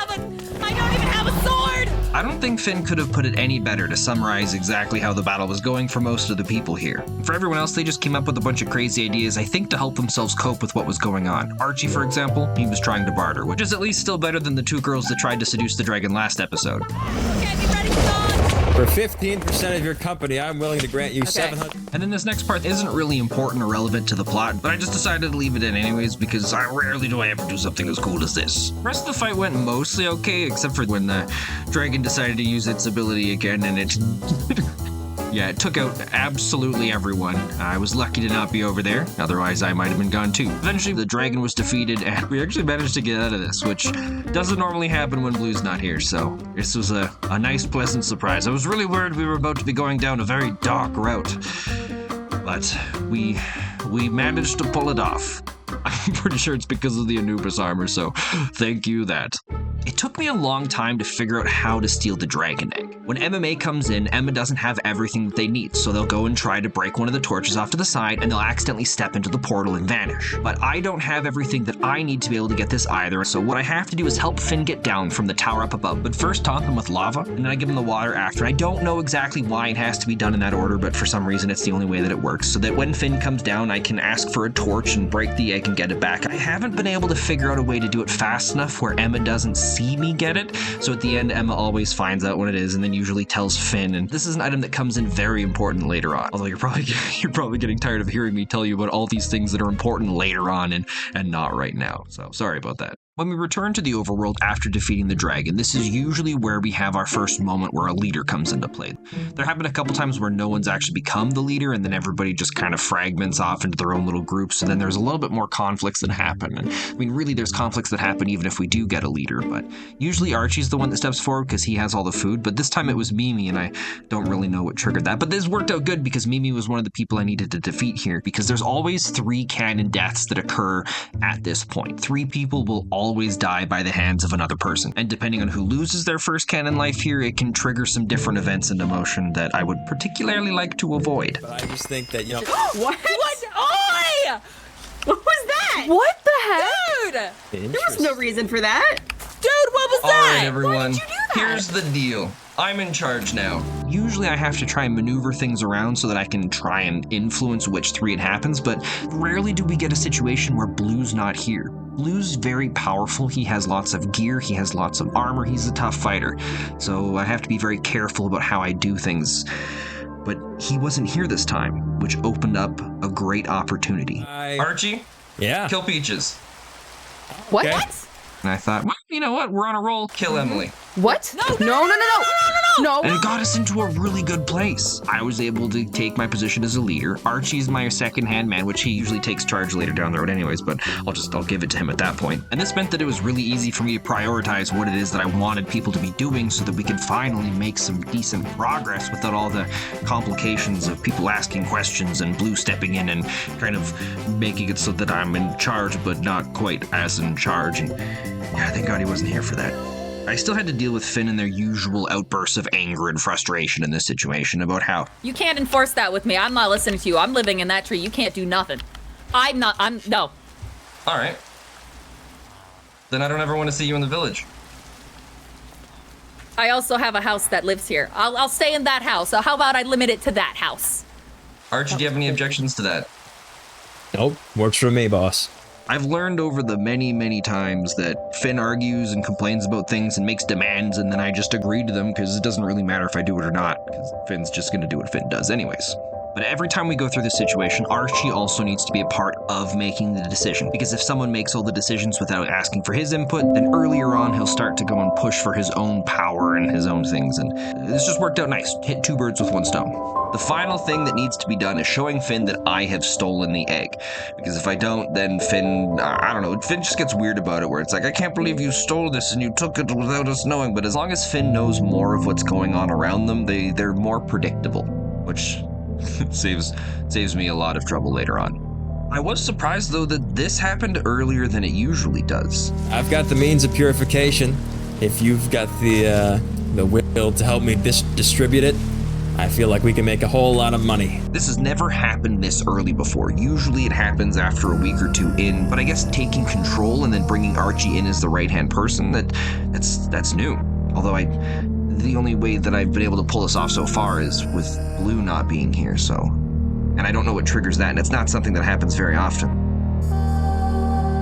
have a sword! I don't think Finn could have put it any better to summarize exactly how the battle was going for most of the people here. For everyone else, they just came up with a bunch of crazy ideas, I think, to help themselves cope with what was going on. Archie, for example, he was trying to barter, which is at least still better than the 2 girls that tried to seduce the dragon last episode. Get me ready, son! For 15% of your company, I'm willing to grant you 700. And then this next part isn't really important or relevant to the plot, but I just decided to leave it in anyways because rarely do I ever do something as cool as this. The rest of the fight went mostly okay, except for when the dragon decided to use its ability again and it... Yeah, it took out absolutely everyone. I was lucky to not be over there, otherwise I might have been gone too. Eventually, the dragon was defeated, and we actually managed to get out of this, which doesn't normally happen when Blue's not here, so this was a nice, pleasant surprise. I was really worried we were about to be going down a very dark route, but we managed to pull it off. I'm pretty sure it's because of the Anubis armor, so thank you that. It took me a long time to figure out how to steal the dragon egg. When MMA comes in, Emma doesn't have everything that they need, so they'll go and try to break one of the torches off to the side, and they'll accidentally step into the portal and vanish. But I don't have everything that I need to be able to get this either, so what I have to do is help Finn get down from the tower up above, but first taunt him with lava, and then I give him the water after. I don't know exactly why it has to be done in that order, but for some reason it's the only way that it works, so that when Finn comes down, I can ask for a torch and break the egg and get it back. I haven't been able to figure out a way to do it fast enough where Emma doesn't see me get it, so at the end Emma always finds out when it is and then usually tells Finn, and this is an item that comes in very important later on, although you're probably getting tired of hearing me tell you about all these things that are important later on and not right now, so sorry about that. When we return to the overworld after defeating the dragon, this is usually where we have our first moment where a leader comes into play. There have been a couple times where no one's actually become the leader and then everybody just kind of fragments off into their own little groups, and then there's a little bit more conflicts that happen. And I mean, really, there's conflicts that happen even if we do get a leader, but usually Archie's the one that steps forward because he has all the food, but this time it was Mimi, and I don't really know what triggered that. But this worked out good because Mimi was one of the people I needed to defeat here, because there's always 3 canon deaths that occur at this point. 3 people will always die by the hands of another person, and depending on who loses their first canon life here, it can trigger some different events into motion that I would particularly like to avoid. But I just think that, you know... What? Oi! What was that? What the heck? Dude! There was no reason for that. Dude, what was All that? right, everyone. Why did you do that? Here's the deal. I'm in charge now. Usually I have to try and maneuver things around so that I can try and influence which 3 it happens, but rarely do we get a situation where Blue's not here. Blue's very powerful. He has lots of gear, he has lots of armor, he's a tough fighter. So I have to be very careful about how I do things. But he wasn't here this time, which opened up a great opportunity. Archie? Yeah? Kill Peaches. What? Okay. What? And I thought, well, you know what? We're on a roll. Kill Emily. What? No. And it got us into a really good place. I was able to take my position as a leader. Archie's my second-hand man, which he usually takes charge later down the road anyways, but I'll give it to him at that point. And this meant that it was really easy for me to prioritize what it is that I wanted people to be doing so that we could finally make some decent progress without all the complications of people asking questions and Blue stepping in and kind of making it so that I'm in charge but not quite as in charge. And yeah, thank God he wasn't here for that. I still had to deal with Finn and their usual outbursts of anger and frustration in this situation about how... You can't enforce that with me. I'm not listening to you. I'm living in that tree. You can't do nothing. No. All right. Then I don't ever want to see you in the village. I also have a house that lives here. I'll stay in that house. So how about I limit it to that house? Archie, do you have any objections to that? Nope. Works for me, boss. I've learned over the many, many times that Finn argues and complains about things and makes demands, and then I just agree to them because it doesn't really matter if I do it or not, because Finn's just going to do what Finn does anyways. But every time we go through this situation, Archie also needs to be a part of making the decision, because if someone makes all the decisions without asking for his input, then earlier on he'll start to go and push for his own power and his own things, and this just worked out nice. Hit 2 birds with 1 stone. The final thing that needs to be done is showing Finn that I have stolen the egg, because if I don't, then Finn, I don't know, Finn just gets weird about it, where it's like, I can't believe you stole this and you took it without us knowing, but as long as Finn knows more of what's going on around them, they're more predictable, which... saves me a lot of trouble later on. I was surprised, though, that this happened earlier than it usually does. I've got the means of purification. If you've got the will to help me distribute it, I feel like we can make a whole lot of money. This has never happened this early before. Usually it happens after a week or two in, but I guess taking control and then bringing Archie in as the right-hand person, that's new. Although the only way that I've been able to pull this off so far is with Blue not being here, so... And I don't know what triggers that, and it's not something that happens very often.